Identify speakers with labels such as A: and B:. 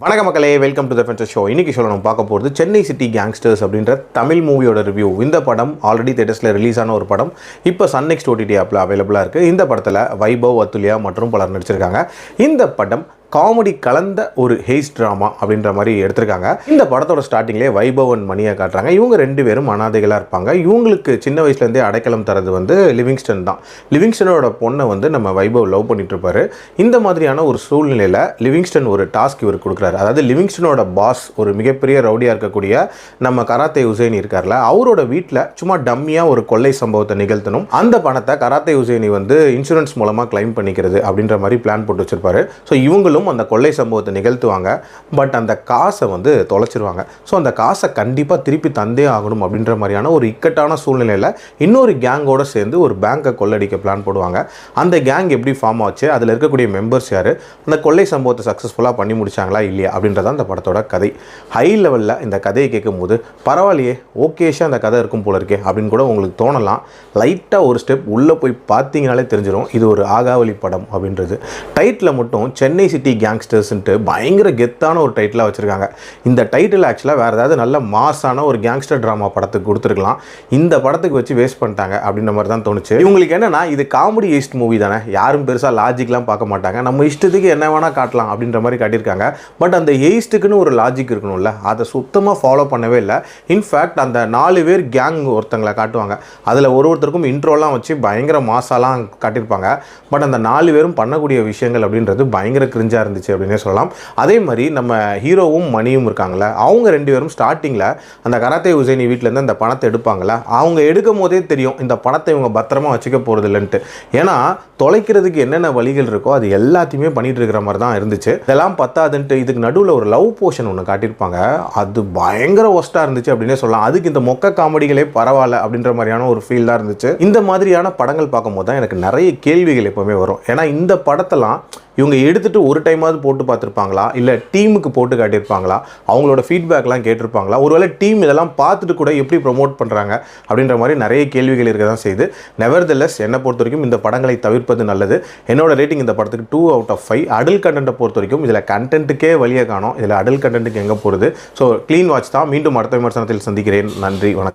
A: வணக்கம் மக்களே, welcome to the ஃபென்சர் show. இன்னைக்கு சொல்ல நம்ம பார்க்க போகிறது சென்னை சிட்டி கேங்ஸ்டர்ஸ் அப்படின்ற தமிழ் மூவியோட ரிவ்யூ. இந்த படம் ஆல்ரெடி தேட்டர்ஸில் ரிலீஸ் ஆன ஒரு படம். இப்போ சன் நெக்ஸ்ட் ஓடிடி ஆப்பில் அவைலபிளாக இருக்குது. இந்த படத்தில் வைபவ், அதுல்யா மற்றும் பலர் நடிச்சிருக்காங்க. இந்த படம் காமெடி கலந்த ஒரு ஹேஸ் ட்ராமா அப்படின்ற மாதிரி எடுத்திருக்காங்க. இந்த படத்தோட ஸ்டார்டிங்லேயே வைபவ் அண்ட் மணியை காட்டுறாங்க. இவங்க ரெண்டு பேரும் அனாதைகளாக இருப்பாங்க. இவங்களுக்கு சின்ன வயசுலேருந்தே அடைக்கலம் தரது வந்து லிவிங்ஸ்டன் தான். லிவிங்ஸ்டனோட பொண்ணை வந்து நம்ம வைபவ் லவ் பண்ணிட்டு இருப்பாரு. இந்த மாதிரியான ஒரு சூழ்நிலையில் லிவிங்ஸ்டன் ஒரு டாஸ்க் இவர் கொடுக்குறாரு. அதாவது லிவிங்ஸ்டனோட பாஸ் ஒரு மிகப்பெரிய ரவுடியாக இருக்கக்கூடிய நம்ம கராத்தே உசேனி இருக்கார்ல, அவரோட வீட்டில் சும்மா டம்மியாக ஒரு கொள்ளை சம்பவத்தை நிகழ்த்தணும். அந்த பணத்தை கராத்தே உசேனி வந்து இன்சூரன்ஸ் மூலமாக கிளைம் பண்ணிக்கிறது அப்படின்ற மாதிரி பிளான் போட்டு வச்சிருப்பாரு. ஸோ இவங்களும் அந்த கொள்ளை சம்பவத்தை நிகழ்த்துவாங்க. பட் அந்த காசை வந்து தொலைச்சிருவாங்க. ஸோ அந்த காசை கண்டிப்பாக திருப்பி தந்தே ஆகணும் அப்படின்ற மாதிரியான ஒரு இக்கட்டான சூழ்நிலையில் இன்னொரு கேங்கோட சேர்ந்து ஒரு பேங்கை கொள்ளடிக்க பிளான் போடுவாங்க. அந்த கேங் எப்படி ஃபார்ம் ஆச்சு, அதில் இருக்கக்கூடிய மெம்பர்ஸ் யார், அந்த கொள்ளை சம்பவத்தை சக்ஸஸ்ஃபுல்லாக பண்ணி முடிச்சாங்களா இல்லையா அப்படின்றதான் இந்த படத்தோட கதை. ஹை லெவலில் இந்த கதையை கேட்கும் போது பரவாயில்லையே, ஓகேஷாக அந்த கதை இருக்கும் போல இருக்கே அப்படின்னு கூட உங்களுக்கு தோணலாம். லைட்டாக ஒரு ஸ்டெப் உள்ளே போய் பார்த்தீங்கனாலே தெரிஞ்சிடும் இது ஒரு ஆகாவளி படம் அப்படின்றது. டைட்டில் மட்டும் சென்னை சிட்டி கேங்ஸ்டர்ஸ்ன்ட்டு பயங்கர கெத்தான ஒரு டைட்டிலாக வச்சுருக்காங்க. இந்த டைட்டில் ஆக்சுவலாக வேறு ஏதாவது நல்ல மாஸான ஒரு கேங்ஸ்டர் ட்ராமா படத்துக்கு கொடுத்துருக்கலாம். இந்த படத்துக்கு வச்சு வேஸ்ட் பண்ணிட்டாங்க அப்படின்ற மாதிரி தான் தோணுச்சு. இவங்களுக்கு என்னென்னா, இது காமெடி ஈஸ்ட் மூவி தானே, யாரும் பெருசாக லாஜிக்லாம் பார்க்க மாட்டாங்க, நம்ம இஷ்டத்துக்கு என்ன வேணால் காட்டலாம் அப்படின்ற மாதிரி காட்டியிருக்காங்க. பட் அந்த எயிஸ்ட்டுக்குன்னு ஒரு லாஜிக் இருக்கணும்ல, அதை சுத்தமாக ஃபாலோ பண்ணவே இல்லை. இன்ஃபேக்ட் அந்த 4 பேர் கேங் ஒருத்தங்களை காட்டுவாங்க. அதில் ஒருத்தருக்கும் இன்ட்ரோலாம் வச்சு பயங்கர மாசாலாம் காட்டியிருப்பாங்க. பட் அந்த 4 பேரும் பண்ணக்கூடிய விஷயங்கள் அப்படின்றது பயங்கர கிரிஞ்சாக இருந்துச்சு அப்படின்னே சொல்லலாம். அதே மாதிரி நம்ம ஹீரோவும் மணியும் இருக்காங்களே, அவங்க 2 பேரும் ஸ்டார்டிங்கில் அந்த கராத்தே உசேனி வீட்டிலேருந்து அந்த பணத்தை எடுப்பாங்களே, அவங்க எடுக்கும் போதே தெரியும் இந்த பணத்தை இவங்க பத்திரமா வச்சுக்க போகிறது இல்லைன்ட்டு. ஏன்னா தொலைக்கிறதுக்கு என்னென்ன வழிகள் இருக்கோ அது எல்லாத்தையுமே பண்ணிட்டு இருக்கிற மாதிரி தான் இருந்துச்சு. இதெல்லாம் பத்தாதுன்ட்டு இதுக்கு நடுவில் ஒரு லவ் போர்ஷன் ஒன்று காட்டியிருப்பாங்க. அது பயங்கர ஒஸ்ட்டாக இருந்துச்சு அப்படின்னே சொல்லலாம். அதுக்கு இந்த மொக்க காமெடிகளே பரவாயில்ல அப்படின்ற மாதிரியான ஒரு ஃபீல் தான் இருந்துச்சு. இந்த மாதிரியான படங்கள் பார்க்கும்போது தான் எனக்கு நிறைய கேள்விகள் எப்போவுமே வரும். ஏன்னா இந்த படத்தெல்லாம் இவங்க எடுத்துகிட்டு ஒரு டைமாவது போட்டு பார்த்துருப்பாங்களா, இல்லை டீமுக்கு போட்டு காட்டியிருப்பாங்களா, அவங்களோட ஃபீட்பேக்லாம் கேட்டிருப்பாங்களா, ஒருவேளை டீம் இதெல்லாம் பார்த்துட்டு கூட எப்படி ப்ரொமோட் பண்ணுறாங்க அப்படின்ற மாதிரி நிறைய கேள்விகள் இருக்க தான் செய்யுது. நெவர்தெல்லஸ் என்னை பொறுத்த வரைக்கும் இந்த படங்களை தவிர்ப்பது நல்லது. என்னோட ரேட்டிங் இந்த படத்துக்கு 2 out of 5. அடல்ட் கண்டென்ட்டை பொறுத்த வரைக்கும் இதில் கண்டென்ட்டுக்கே வழியே காணும். இதில் அடல்ட் கண்டென்ட்டுக்கு எங்கே போகிறது. ஸோ க்ளீன் வாட்ச் தான். மீண்டும் அடுத்த விமர்சனத்தில் சந்திக்கிறேன். நன்றி, வணக்கம்.